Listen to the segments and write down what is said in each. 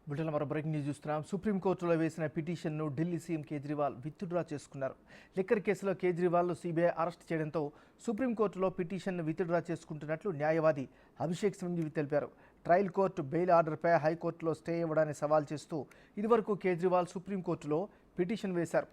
Bulletin మరో breaking news చూస్తున్నాం. సుప్రీంకోర్టులో వేసిన పిటిషన్ను ఢిల్లీ సీఎం కేజ్రీవాల్ విత్డ్రా చేసుకున్నారు. లిక్కర్ కేసులో కేజ్రీవాల్ను సీబీఐ అరెస్ట్ చేయడంతో సుప్రీంకోర్టులో పిటిషన్ను విత్డ్రా చేసుకుంటున్నట్లు న్యాయవాది అభిషేక్ సింఘ్వి తెలిపారు. ట్రయల్ కోర్టు బెయిల్ ఆర్డర్పై హైకోర్టులో స్టే ఇవ్వడాన్ని సవాల్ చేస్తూ ఇదివరకు కేజ్రీవాల్ సుప్రీంకోర్టులో పిటిషన్ వేశారు.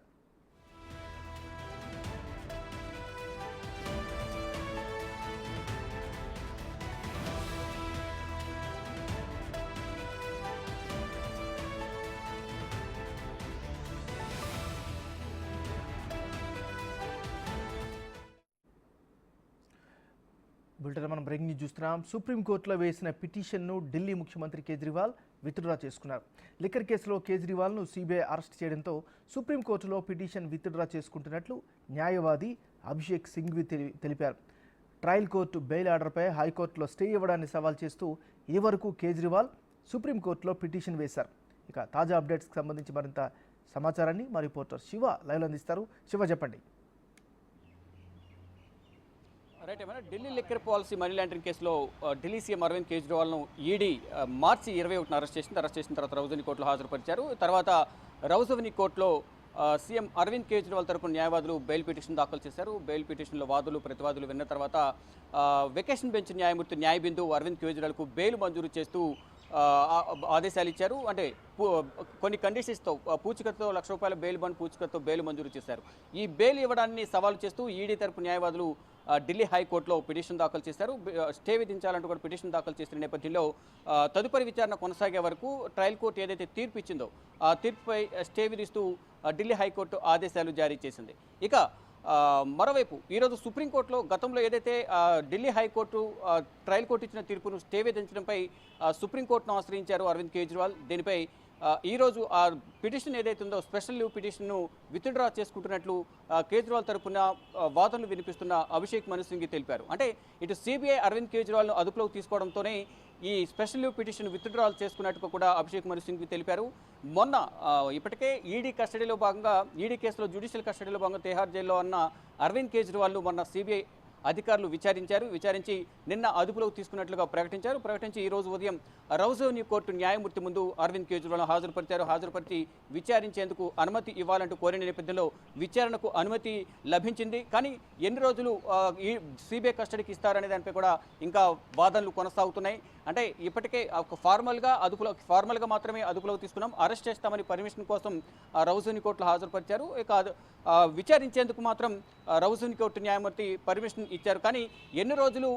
బులెటిన్ మనం బ్రేకింగ్ న్యూస్ చూస్తున్నాం. సుప్రీంకోర్టులో వేసిన పిటిషన్ను ఢిల్లీ ముఖ్యమంత్రి కేజ్రీవాల్ విత్డ్రా చేసుకున్నారు. లిక్కర్ కేసులో కేజ్రీవాల్ను సీబీఐ అరెస్ట్ చేయడంతో సుప్రీంకోర్టులో పిటిషన్ విత్డ్రా చేసుకుంటున్నట్లు న్యాయవాది అభిషేక్ సింఘ్వి తెలిపారు. ట్రయల్ కోర్టు బెయిల్ ఆర్డర్పై హైకోర్టులో స్టే ఇవ్వడాన్ని సవాల్ చేస్తూ ఇదివరకు కేజ్రీవాల్ సుప్రీంకోర్టులో పిటిషన్ వేశారు. ఇక తాజా అప్డేట్స్కి సంబంధించి మరింత సమాచారాన్ని మా రిపోర్టర్ శివ లైవ్లో అందిస్తారు. శివ, చెప్పండి. రైట్, ఏమైనా Delhi liquor policy money laundering కేసులో ఢిల్లీ సీఎం అరవింద్ కేజ్రీవాల్ను ఈడీ మార్చి 21న అరెస్ట్ చేసిన తర్వాత రౌజవనీ కోర్టులో హాజరుపరిచారు. తర్వాత రౌజవనీ కోర్టులో సీఎం అరవింద్ కేజ్రీవాల్ తరపున న్యాయవాదులు బెయిల్ పిటిషన్ దాఖలు చేశారు. బెయిల్ పిటిషన్లో వాదులు ప్రతివాదులు విన్న తర్వాత వెకేషన్ బెంచ్ న్యాయమూర్తి న్యాయబిందు అరవింద్ కేజ్రీవాల్కు బెయిల్ మంజూరు చేస్తూ ఆదేశాలు ఇచ్చారు. అంటే కొన్ని కండిషన్స్తో పూచికతో ₹1,00,000 బెయిల్ బాండ్ పూచికతో బెయిల్ మంజూరు చేశారు. ఈ బెయిల్ ఇవ్వడాన్ని సవాలు చేస్తూ ఈడీ తరపు న్యాయవాదులు ఢిల్లీ హైకోర్టులో పిటిషన్ దాఖలు చేశారు. స్టే విధించాలంటూ కూడా పిటిషన్ దాఖలు చేసిన నేపథ్యంలో తదుపరి విచారణ కొనసాగే వరకు ట్రయల్ కోర్టు ఏదైతే తీర్పు ఇచ్చిందో ఆ తీర్పుపై స్టే విధిస్తూ ఢిల్లీ హైకోర్టు ఆదేశాలు జారీ చేసింది. ఇక మరోవైపు ఈరోజు సుప్రీంకోర్టులో గతంలో ఏదైతే ఢిల్లీ హైకోర్టు ట్రయల్ కోర్టు ఇచ్చిన తీర్పును స్టే విధించడంపై సుప్రీంకోర్టును ఆశ్రయించారు అరవింద్ కేజ్రీవాల్. దీనిపై ఈరోజు ఆ పిటిషన్ ఏదైతే ఉందో స్పెషల్ లీవ్ పిటిషన్ను విత్డ్రా చేసుకుంటున్నట్లు కేజ్రీవాల్ తరపున వాదనలు వినిపిస్తున్న అభిషేక్ మను సింఘ్వి తెలిపారు. అంటే ఇటు సిబిఐ అరవింద్ కేజ్రీవాల్ను అదుపులోకి తీసుకోవడంతోనే ఈ స్పెషల్ లీవ్ పిటిషన్ విత్డ్రాల్ చేసుకున్నట్టుగా కూడా అభిషేక్ మను సింఘ్వి తెలిపారు. మొన్న ఇప్పటికే ఈడీ కస్టడీలో భాగంగా ఈడీ కేసులో జ్యుడిషియల్ కస్టడీలో భాగంగా తిహార్ జైల్లో ఉన్న అరవింద్ కేజ్రీవాల్ను మొన్న సిబిఐ అధికారులు విచారించి నిన్న అదుపులోకి తీసుకున్నట్లుగా ప్రకటించి ఈరోజు ఉదయం రౌజవనీ కోర్టు న్యాయమూర్తి ముందు అరవింద్ కేజ్రీవాల్ హాజరుపరిచి విచారించేందుకు అనుమతి ఇవ్వాలంటూ కోరిన నేపథ్యంలో విచారణకు అనుమతి లభించింది. కానీ ఎన్ని రోజులు ఈ సిబిఐ కస్టడీకి ఇస్తారనే దానిపై కూడా ఇంకా వాదనలు కొనసాగుతున్నాయి. అంటే ఇప్పటికే ఫార్మల్గా మాత్రమే అదుపులోకి తీసుకున్నాం, అరెస్ట్ చేస్తామని పర్మిషన్ కోసం రౌజవనీ కోర్టులో హాజరుపరిచారు. ఇక విచారించేందుకు మాత్రం రౌజవనీ కోర్టు న్యాయమూర్తి పర్మిషన్ ఇచ్చారు. కానీ ఎన్ని రోజులు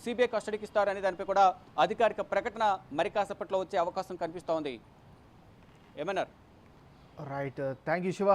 సిబిఐ కస్టడీకి ఇస్తారనే దానిపై కూడా అధికారిక ప్రకటన మరి కాసేపట్లో వచ్చే అవకాశం కనిపిస్తోంది. ఏమన్నారు? Right, thank you Shiva.